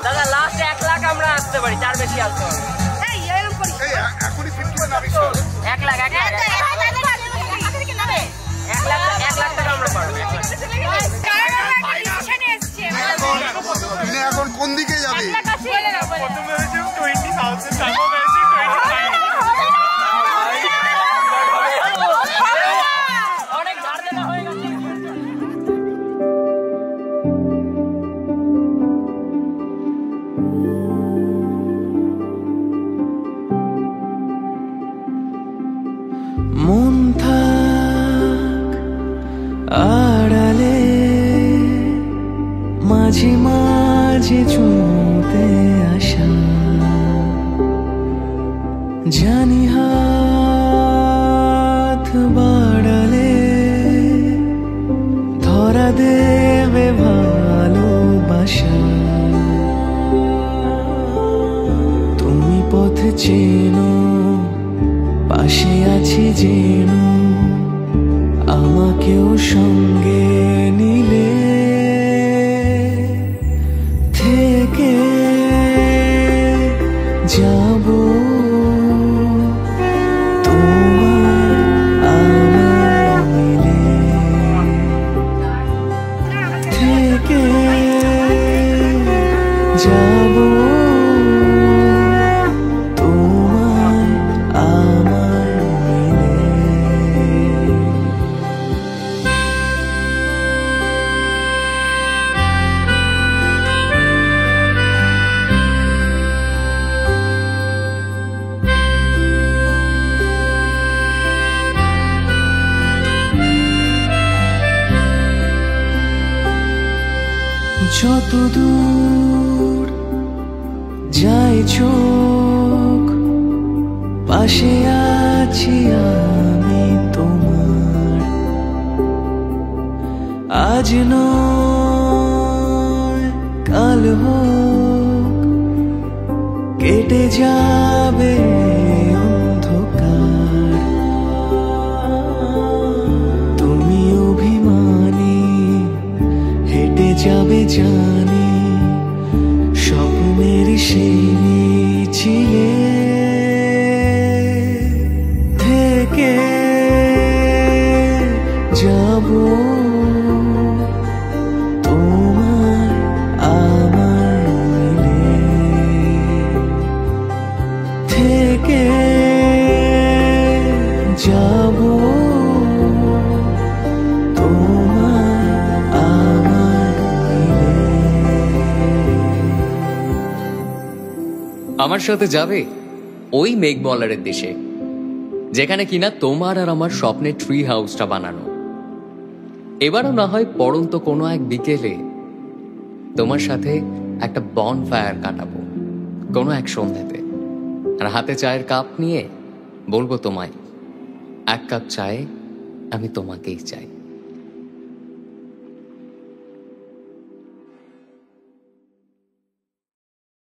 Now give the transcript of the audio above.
দাদা লাস্ট 1 লাখ আমরা আসতে পারি, তার বেশি আসতে পারি। 1 লাখ 1 লাখ টাকা আমরা পারবো। এখন কোন দিকে যাবে? মন থাক আড়ালে, মাঝে মাঝে ছুঁতে আসা, জানি হাত বাড়ালে ধরা দেবে ভালোবাসা। তুমি পথ চেনো, পাশে আছি যেন, আমাকেও সঙ্গে নিলে থেকে যাব তোমার আমার মিলে, থেকে যাব তোমার আমার মিলে। যত দূর যায় চোখ, পাশে আছি আমি তোমার। আজ নয় কাল হোক, কেটে যাবে অন্ধকার। তুমি অভিমানী হেঁটে যাবে জানি, স্বপ্নের সেই মিছিলে থেকে যাব তোমার আমার মিলে, থেকে যাব তোমার আমার মিলে। আমার সাথে যাবে ওই মেঘমলারের দেশে, যেখানে কিনা তোমার আর আমার স্বপ্নের ট্রি হাউসটা বানানো। এবারও না হয় পড়ন্ত কোনো এক বিকেলে তোমার সাথে একটা বন ফায়ার কাটাবো কোনো এক সন্ধ্যাতে, আর হাতে চায়ের কাপ নিয়ে বলবো তোমায়, 1 কাপ চায়ে আমি তোমাকেই চাই।